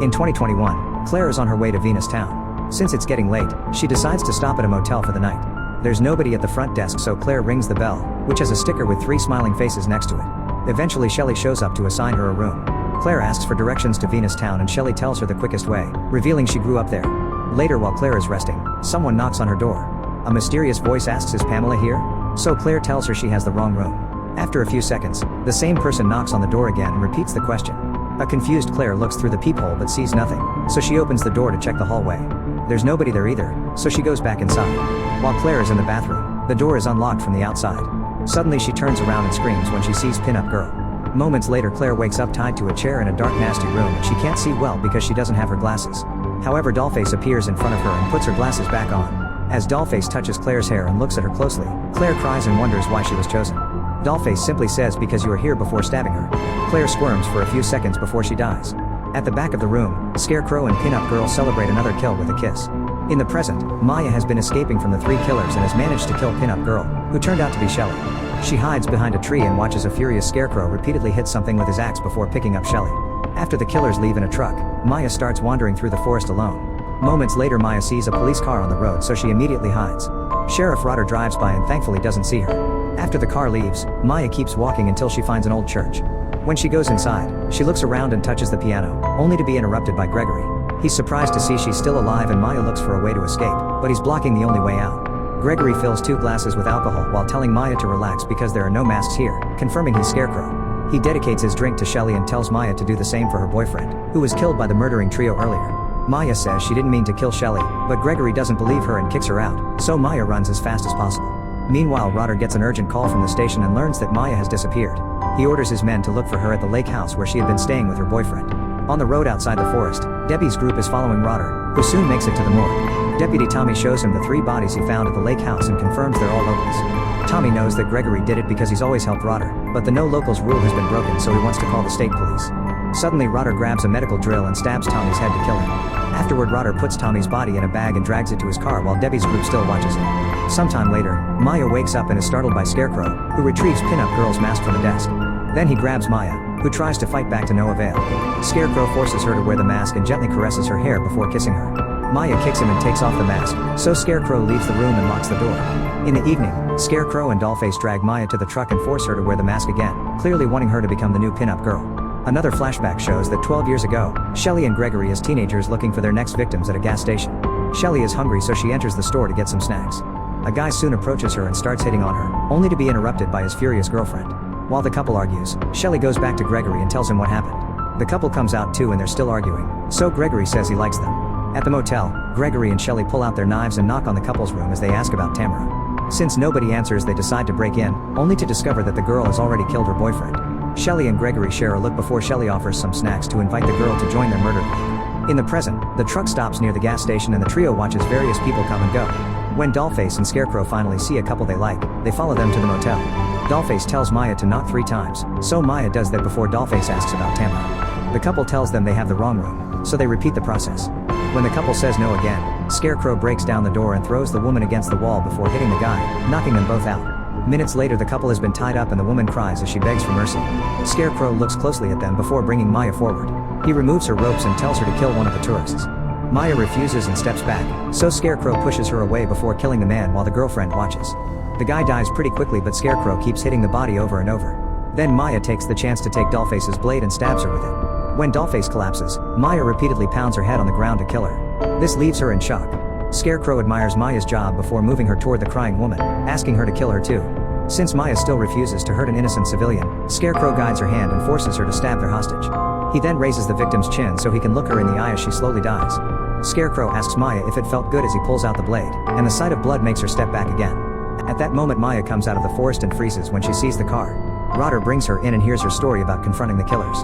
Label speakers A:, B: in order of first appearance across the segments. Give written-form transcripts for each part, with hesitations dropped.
A: In 2021, Claire is on her way to Venus Town. Since it's getting late, she decides to stop at a motel for the night. There's nobody at the front desk, so Claire rings the bell, which has a sticker with 3 smiling faces next to it. Eventually Shelley shows up to assign her a room. Claire asks for directions to Venus Town and Shelley tells her the quickest way, revealing she grew up there. Later, while Claire is resting, someone knocks on her door. A mysterious voice asks, "Is Pamela here?" So Claire tells her she has the wrong room. After a few seconds, the same person knocks on the door again and repeats the question. A confused Claire looks through the peephole but sees nothing, so she opens the door to check the hallway. There's nobody there either, so she goes back inside. While Claire is in the bathroom, the door is unlocked from the outside. Suddenly she turns around and screams when she sees Pin-Up Girl. Moments later, Claire wakes up tied to a chair in a dark, nasty room and she can't see well because she doesn't have her glasses. However, Dollface appears in front of her and puts her glasses back on. As Dollface touches Claire's hair and looks at her closely, Claire cries and wonders why she was chosen. Dollface simply says, "Because you were here," before stabbing her. Claire squirms for a few seconds before she dies. At the back of the room, Scarecrow and Pin-Up Girl celebrate another kill with a kiss. In the present, Maya has been escaping from the 3 killers and has managed to kill Pin-Up Girl, who turned out to be Shelley. She hides behind a tree and watches a furious Scarecrow repeatedly hit something with his axe before picking up Shelley. After the killers leave in a truck, Maya starts wandering through the forest alone. Moments later, Maya sees a police car on the road, so she immediately hides. Sheriff Rotter drives by and thankfully doesn't see her. After the car leaves, Maya keeps walking until she finds an old church. When she goes inside, she looks around and touches the piano, only to be interrupted by Gregory. He's surprised to see she's still alive and Maya looks for a way to escape, but he's blocking the only way out. Gregory fills 2 glasses with alcohol while telling Maya to relax because there are no masks here, confirming he's Scarecrow. He dedicates his drink to Shelley and tells Maya to do the same for her boyfriend, who was killed by the murdering trio earlier. Maya says she didn't mean to kill Shelley, but Gregory doesn't believe her and kicks her out, so Maya runs as fast as possible. Meanwhile, Rotter gets an urgent call from the station and learns that Maya has disappeared. He orders his men to look for her at the lake house where she had been staying with her boyfriend. On the road outside the forest, Debbie's group is following Rotter, who soon makes it to the morgue. Deputy Tommy shows him the 3 bodies he found at the lake house and confirms they're all locals. Tommy knows that Gregory did it because he's always helped Rotter, but the no locals rule has been broken, so he wants to call the state police. Suddenly, Rotter grabs a medical drill and stabs Tommy's head to kill him. Afterward, Rotter puts Tommy's body in a bag and drags it to his car while Debbie's group still watches it. Sometime later, Maya wakes up and is startled by Scarecrow, who retrieves Pin-Up Girl's mask from the desk. Then he grabs Maya, who tries to fight back to no avail. Scarecrow forces her to wear the mask and gently caresses her hair before kissing her. Maya kicks him and takes off the mask, so Scarecrow leaves the room and locks the door. In the evening, Scarecrow and Dollface drag Maya to the truck and force her to wear the mask again, clearly wanting her to become the new Pin-Up Girl. Another flashback shows that 12 years ago, Shelley and Gregory as teenagers looking for their next victims at a gas station. Shelley is hungry, so she enters the store to get some snacks. A guy soon approaches her and starts hitting on her, only to be interrupted by his furious girlfriend. While the couple argues, Shelley goes back to Gregory and tells him what happened. The couple comes out too and they're still arguing, so Gregory says he likes them. At the motel, Gregory and Shelley pull out their knives and knock on the couple's room as they ask about Tamara. Since nobody answers, they decide to break in, only to discover that the girl has already killed her boyfriend. Shelley and Gregory share a look before Shelley offers some snacks to invite the girl to join their murder group. In the present, the truck stops near the gas station and the trio watches various people come and go. When Dollface and Scarecrow finally see a couple they like, they follow them to the motel. Dollface tells Maya to knock 3 times, so Maya does that before Dollface asks about Tamara. The couple tells them they have the wrong room, so they repeat the process. When the couple says no again, Scarecrow breaks down the door and throws the woman against the wall before hitting the guy, knocking them both out. Minutes later, the couple has been tied up and the woman cries as she begs for mercy. Scarecrow looks closely at them before bringing Maya forward. He removes her ropes and tells her to kill one of the tourists. Maya refuses and steps back, so Scarecrow pushes her away before killing the man while the girlfriend watches. The guy dies pretty quickly, but Scarecrow keeps hitting the body over and over. Then Maya takes the chance to take Dollface's blade and stabs her with it. When Dollface collapses, Maya repeatedly pounds her head on the ground to kill her. This leaves her in shock. Scarecrow admires Maya's job before moving her toward the crying woman, asking her to kill her too. Since Maya still refuses to hurt an innocent civilian, Scarecrow guides her hand and forces her to stab their hostage. He then raises the victim's chin so he can look her in the eye as she slowly dies. Scarecrow asks Maya if it felt good as he pulls out the blade, and the sight of blood makes her step back again. At that moment, Maya comes out of the forest and freezes when she sees the car. Rotter brings her in and hears her story about confronting the killers.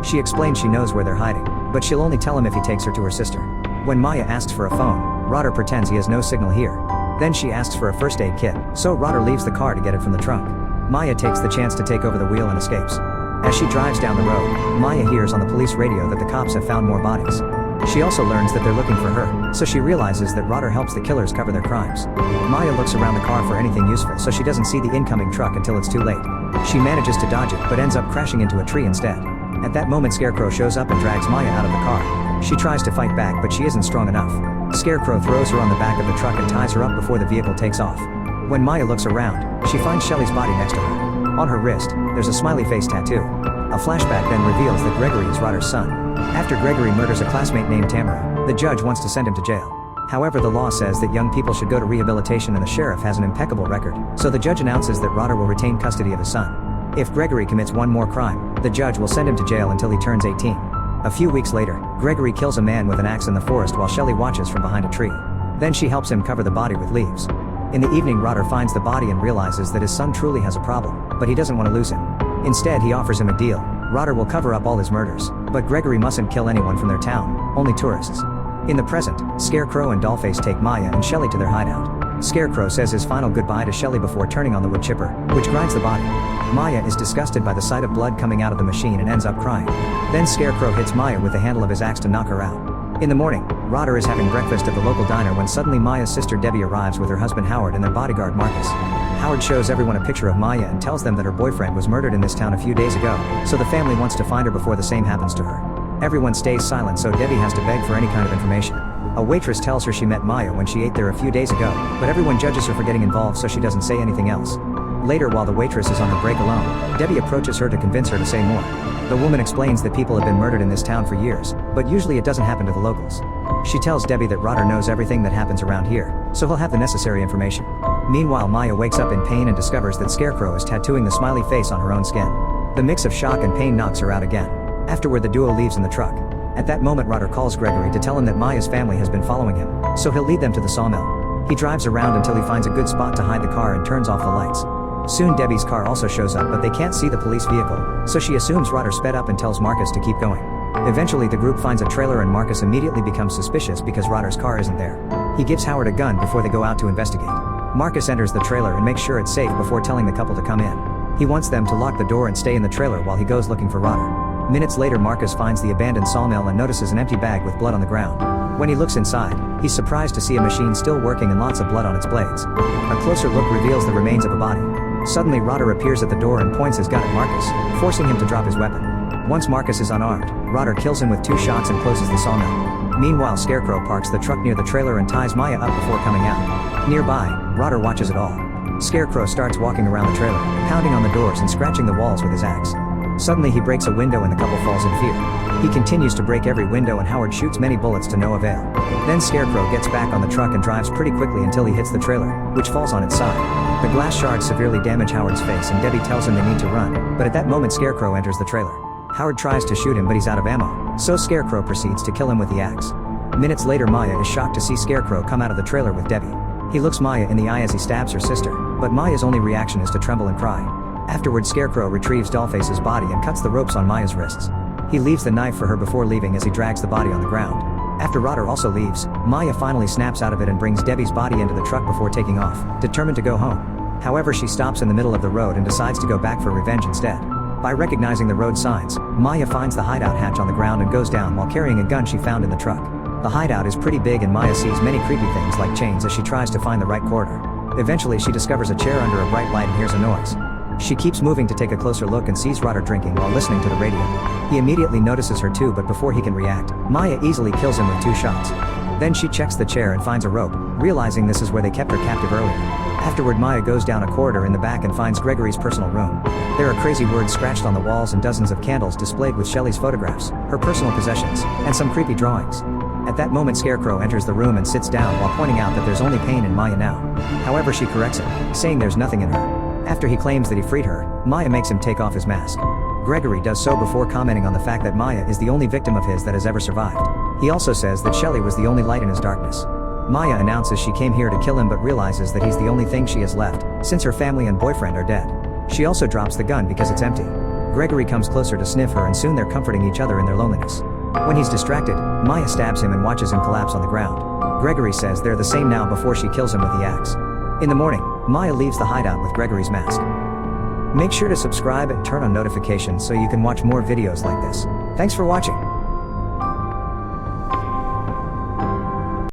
A: She explains she knows where they're hiding, but she'll only tell him if he takes her to her sister. When Maya asks for a phone, Rotter pretends he has no signal here. Then she asks for a first aid kit, so Rotter leaves the car to get it from the trunk. Maya takes the chance to take over the wheel and escapes. As she drives down the road, Maya hears on the police radio that the cops have found more bodies. She also learns that they're looking for her, so she realizes that Rotter helps the killers cover their crimes. Maya looks around the car for anything useful, so she doesn't see the incoming truck until it's too late. She manages to dodge it but ends up crashing into a tree instead. At that moment, Scarecrow shows up and drags Maya out of the car. She tries to fight back but she isn't strong enough. Scarecrow throws her on the back of the truck and ties her up before the vehicle takes off. When Maya looks around, she finds Shelly's body next to her. On her wrist, there's a smiley face tattoo. A flashback then reveals that Gregory is Rodder's son. After Gregory murders a classmate named Tamara, the judge wants to send him to jail. However, the law says that young people should go to rehabilitation and the sheriff has an impeccable record, so the judge announces that Rodder will retain custody of his son. If Gregory commits one more crime, the judge will send him to jail until he turns 18. A few weeks later, Gregory kills a man with an axe in the forest while Shelly watches from behind a tree. Then she helps him cover the body with leaves. In the evening, Rodder finds the body and realizes that his son truly has a problem, but he doesn't want to lose him. Instead, he offers him a deal. Rodder will cover up all his murders, but Gregory mustn't kill anyone from their town, only tourists. In the present, Scarecrow and Dollface take Maya and Shelly to their hideout. Scarecrow says his final goodbye to Shelly before turning on the wood chipper, which grinds the body. Maya is disgusted by the sight of blood coming out of the machine and ends up crying. Then Scarecrow hits Maya with the handle of his axe to knock her out. In the morning, Rodder is having breakfast at the local diner when suddenly Maya's sister Debbie arrives with her husband Howard and their bodyguard Marcus. Howard shows everyone a picture of Maya and tells them that her boyfriend was murdered in this town a few days ago, so the family wants to find her before the same happens to her. Everyone stays silent, so Debbie has to beg for any kind of information. A waitress tells her she met Maya when she ate there a few days ago, but everyone judges her for getting involved, so she doesn't say anything else. Later, while the waitress is on her break alone, Debbie approaches her to convince her to say more. The woman explains that people have been murdered in this town for years, but usually it doesn't happen to the locals. She tells Debbie that Rodder knows everything that happens around here, so he'll have the necessary information. Meanwhile, Maya wakes up in pain and discovers that Scarecrow is tattooing the smiley face on her own skin. The mix of shock and pain knocks her out again. Afterward, the duo leaves in the truck. At that moment, Rodder calls Gregory to tell him that Maya's family has been following him, so he'll lead them to the sawmill. He drives around until he finds a good spot to hide the car and turns off the lights. Soon Debbie's car also shows up, but they can't see the police vehicle, so she assumes Rodder sped up and tells Marcus to keep going. Eventually, the group finds a trailer and Marcus immediately becomes suspicious because Rodder's car isn't there. He gives Howard a gun before they go out to investigate. Marcus enters the trailer and makes sure it's safe before telling the couple to come in. He wants them to lock the door and stay in the trailer while he goes looking for Rodder. Minutes later, Marcus finds the abandoned sawmill and notices an empty bag with blood on the ground. When he looks inside, he's surprised to see a machine still working and lots of blood on its blades. A closer look reveals the remains of a body. Suddenly, Rodder appears at the door and points his gun at Marcus, forcing him to drop his weapon. Once Marcus is unarmed, Rodder kills him with 2 shots and closes the sawmill. Meanwhile, Scarecrow parks the truck near the trailer and ties Maya up before coming out. Nearby, Rodder watches it all. Scarecrow starts walking around the trailer, pounding on the doors and scratching the walls with his axe. Suddenly, he breaks a window and the couple falls in fear. He continues to break every window and Howard shoots many bullets to no avail. Then Scarecrow gets back on the truck and drives pretty quickly until he hits the trailer, which falls on its side. The glass shards severely damage Howard's face and Debbie tells him they need to run, but at that moment Scarecrow enters the trailer. Howard tries to shoot him but he's out of ammo, so Scarecrow proceeds to kill him with the axe. Minutes later, Maya is shocked to see Scarecrow come out of the trailer with Debbie. He looks Maya in the eye as he stabs her sister, but Maya's only reaction is to tremble and cry. Afterward, Scarecrow retrieves Dollface's body and cuts the ropes on Maya's wrists. He leaves the knife for her before leaving as he drags the body on the ground. After Rodder also leaves, Maya finally snaps out of it and brings Debbie's body into the truck before taking off, determined to go home. However, she stops in the middle of the road and decides to go back for revenge instead. By recognizing the road signs, Maya finds the hideout hatch on the ground and goes down while carrying a gun she found in the truck. The hideout is pretty big and Maya sees many creepy things like chains as she tries to find the right corridor. Eventually, she discovers a chair under a bright light and hears a noise. She keeps moving to take a closer look and sees Rodder drinking while listening to the radio. He immediately notices her too, but before he can react, Maya easily kills him with 2 shots. Then she checks the chair and finds a rope, realizing this is where they kept her captive earlier. Afterward, Maya goes down a corridor in the back and finds Gregory's personal room. There are crazy words scratched on the walls and dozens of candles displayed with Shelly's photographs, her personal possessions, and some creepy drawings. At that moment, Scarecrow enters the room and sits down while pointing out that there's only pain in Maya now. However, she corrects him, saying there's nothing in her. After he claims that he freed her, Maya makes him take off his mask. Gregory does so before commenting on the fact that Maya is the only victim of his that has ever survived. He also says that Shelly was the only light in his darkness. Maya announces she came here to kill him but realizes that he's the only thing she has left, since her family and boyfriend are dead. She also drops the gun because it's empty. Gregory comes closer to sniff her and soon they're comforting each other in their loneliness. When he's distracted, Maya stabs him and watches him collapse on the ground. Gregory says they're the same now before she kills him with the axe. In the morning, Maya leaves the hideout with Gregory's mask. Make sure to subscribe and turn on notifications so you can watch more videos like this. Thanks for watching.